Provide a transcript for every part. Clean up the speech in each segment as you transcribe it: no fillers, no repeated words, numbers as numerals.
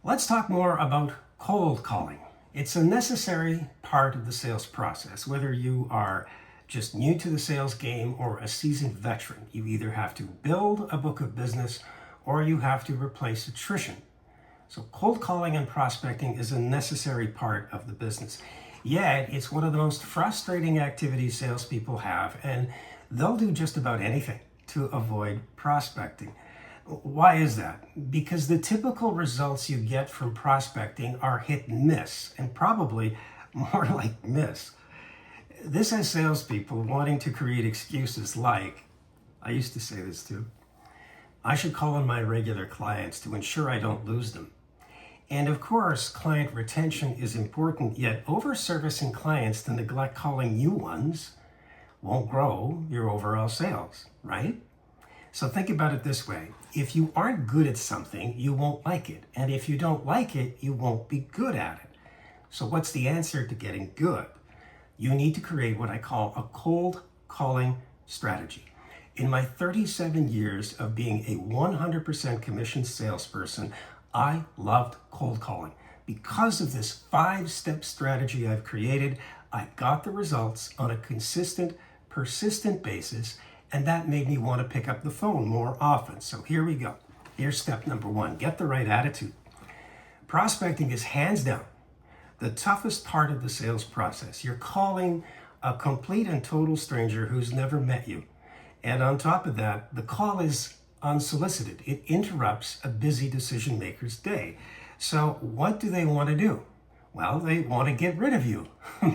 Let's talk more about cold calling. It's a necessary part of the sales process. Whether you are just new to the sales game or a seasoned veteran, you either have to build a book of business or you have to replace attrition. So cold calling and prospecting is a necessary part of the business. Yet, it's one of the most frustrating activities salespeople have, and they'll do just about anything to avoid prospecting. Why is that? Because the typical results you get from prospecting are hit and miss, and probably more like miss. This has salespeople wanting to create excuses like, I used to say this too, I should call on my regular clients to ensure I don't lose them. And of course, client retention is important, yet over-servicing clients to neglect calling new ones won't grow your overall sales, right? So think about it this way. If you aren't good at something, you won't like it. And if you don't like it, you won't be good at it. So what's the answer to getting good? You need to create what I call a cold calling strategy. In my 37 years of being a 100% commissioned salesperson, I loved cold calling. Because of this 5-step strategy I've created, I got the results on a consistent, persistent basis, and that made me want to pick up the phone more often. So here we go. Here's step number 1. Get the right attitude. Prospecting is hands down the toughest part of the sales process. You're calling a complete and total stranger who's never met you. And on top of that, the call is unsolicited. It interrupts a busy decision maker's day. So what do they want to do? Well, they want to get rid of you,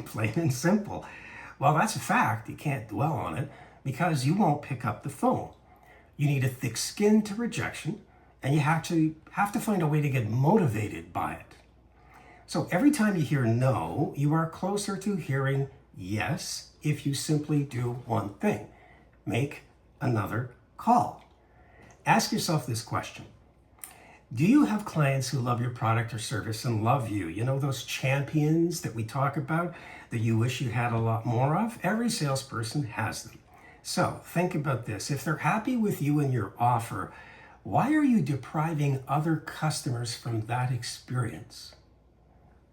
plain and simple. Well, that's a fact. You can't dwell on it because you won't pick up the phone. You need a thick skin to rejection, and you have to find a way to get motivated by it. So every time you hear no, you are closer to hearing yes if you simply do one thing. Make another call. Ask yourself this question. Do you have clients who love your product or service and love you? You know, those champions that we talk about that you wish you had a lot more of? Every salesperson has them. So think about this. If they're happy with you and your offer, why are you depriving other customers from that experience?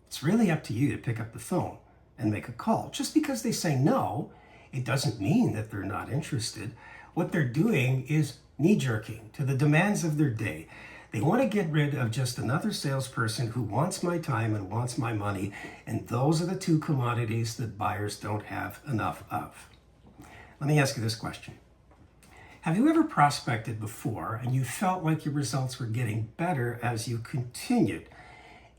It's really up to you to pick up the phone and make a call. Just because they say no, it doesn't mean that they're not interested. What they're doing is knee-jerking to the demands of their day. They want to get rid of just another salesperson who wants my time and wants my money, and those are the two commodities that buyers don't have enough of. Let me ask you this question. Have you ever prospected before and you felt like your results were getting better as you continued?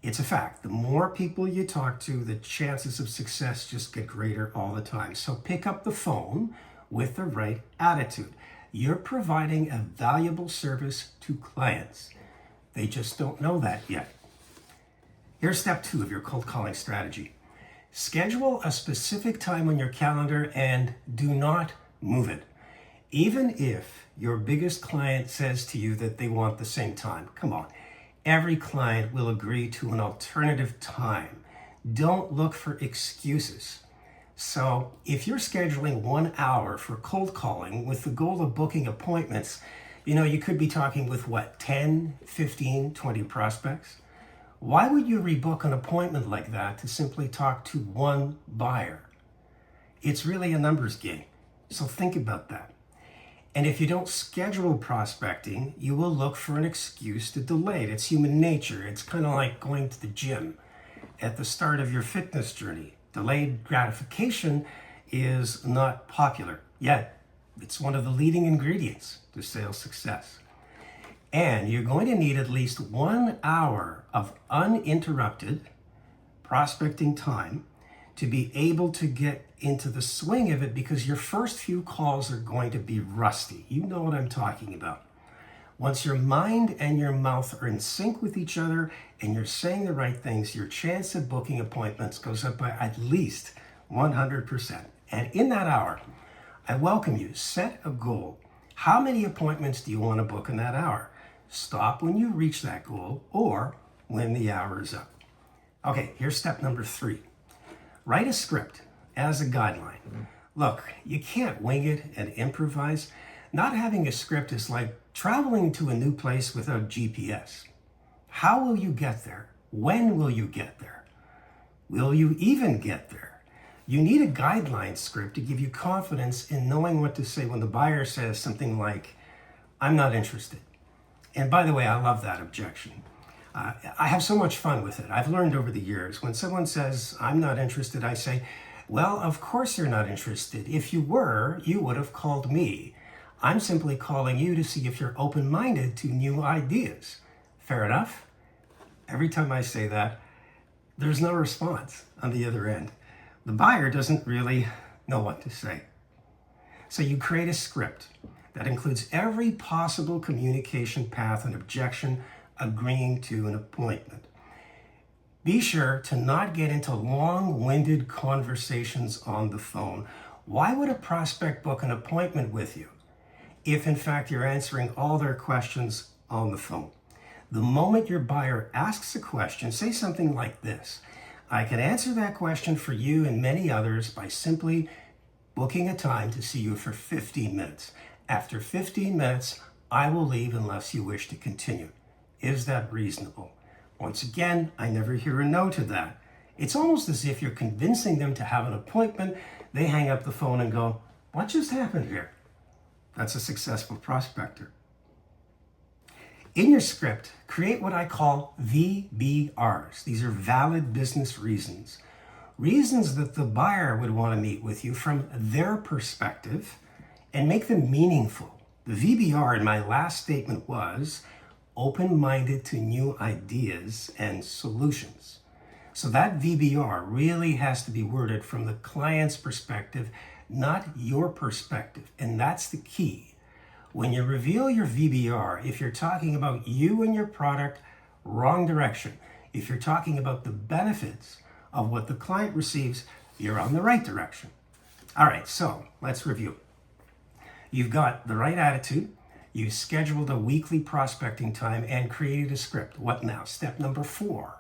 It's a fact. The more people you talk to, the chances of success just get greater all the time. So pick up the phone with the right attitude. You're providing a valuable service to clients. They just don't know that yet. Here's step 2 of your cold calling strategy. Schedule a specific time on your calendar and do not move it. Even if your biggest client says to you that they want the same time, come on. Every client will agree to an alternative time. Don't look for excuses. So if you're scheduling 1 hour for cold calling with the goal of booking appointments, you could be talking with 10, 15, 20 prospects. Why would you rebook an appointment like that to simply talk to one buyer? It's really a numbers game. So think about that. And if you don't schedule prospecting, you will look for an excuse to delay it. It's human nature. It's kind of like going to the gym at the start of your fitness journey. Delayed gratification is not popular, yet it's one of the leading ingredients to sales success. And you're going to need at least 1 hour of uninterrupted prospecting time to be able to get into the swing of it, because your first few calls are going to be rusty. You know what I'm talking about. Once your mind and your mouth are in sync with each other and you're saying the right things, your chance of booking appointments goes up by at least 100%. And in that hour, I welcome you. Set a goal. How many appointments do you want to book in that hour? Stop when you reach that goal or when the hour is up. Okay, here's step number 3. Write a script as a guideline. Look, you can't wing it and improvise. Not having a script is like traveling to a new place without GPS. How will you get there? When will you get there? Will you even get there? You need a guideline script to give you confidence in knowing what to say when the buyer says something like, I'm not interested. And by the way, I love that objection. I have so much fun with it. I've learned over the years, when someone says, I'm not interested, I say, well, of course you're not interested. If you were, you would have called me. I'm simply calling you to see if you're open-minded to new ideas. Fair enough? Every time I say that, there's no response on the other end. The buyer doesn't really know what to say. So you create a script that includes every possible communication path and objection agreeing to an appointment. Be sure to not get into long-winded conversations on the phone. Why would a prospect book an appointment with you if in fact you're answering all their questions on the phone? The moment your buyer asks a question, say something like this: I can answer that question for you and many others by simply booking a time to see you for 15 minutes. After 15 minutes, I will leave unless you wish to continue. Is that reasonable? Once again, I never hear a no to that. It's almost as if you're convincing them to have an appointment. They hang up the phone and go, what just happened here? That's a successful prospector. In your script, create what I call VBRs. These are valid business reasons. Reasons that the buyer would want to meet with you from their perspective, and make them meaningful. The VBR in my last statement was open-minded to new ideas and solutions. So that VBR really has to be worded from the client's perspective, not your perspective. And that's the key. When you reveal your VBR, if you're talking about you and your product, wrong direction. If you're talking about the benefits of what the client receives, you're on the right direction. All right, so let's review. You've got the right attitude. You scheduled a weekly prospecting time and created a script. What now? Step number 4,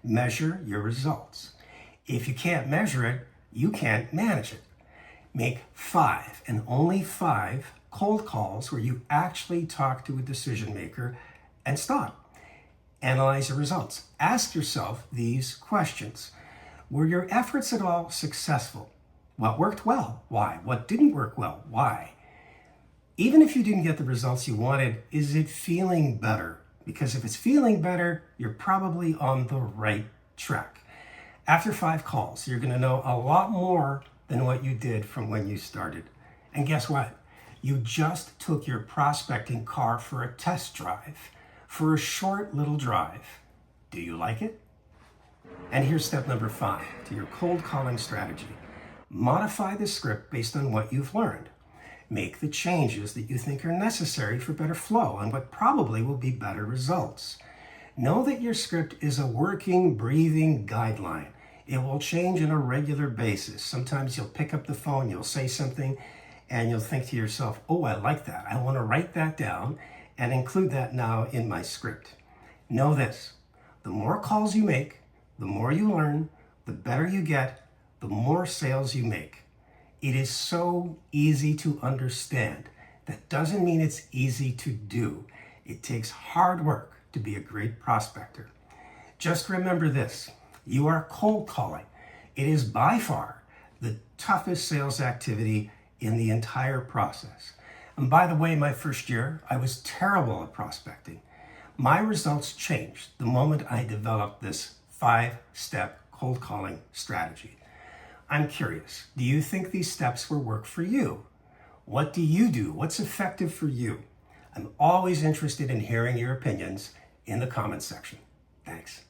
measure your results. If you can't measure it, you can't manage it. Make 5 and only 5 cold calls where you actually talk to a decision maker and stop. Analyze the results. Ask yourself these questions. Were your efforts at all successful? What worked well? Why? What didn't work well? Why? Even if you didn't get the results you wanted, is it feeling better? Because if it's feeling better, you're probably on the right track. After 5 calls, you're going to know a lot more than what you did from when you started. And guess what? You just took your prospecting car for a test drive, for a short little drive. Do you like it? And here's step number 5 to your cold calling strategy. Modify the script based on what you've learned. Make the changes that you think are necessary for better flow and what probably will be better results. Know that your script is a working, breathing guideline. It will change on a regular basis. Sometimes you'll pick up the phone, you'll say something, and you'll think to yourself, oh, I like that. I want to write that down and include that now in my script. Know this: the more calls you make, the more you learn, the better you get, the more sales you make. It is so easy to understand. That doesn't mean it's easy to do. It takes hard work to be a great prospector. Just remember this: you are cold calling. It is by far the toughest sales activity in the entire process. And by the way, my first year, I was terrible at prospecting. My results changed the moment I developed this 5-step cold calling strategy. I'm curious, do you think these steps will work for you? What do you do? What's effective for you? I'm always interested in hearing your opinions in the comments section. Thanks.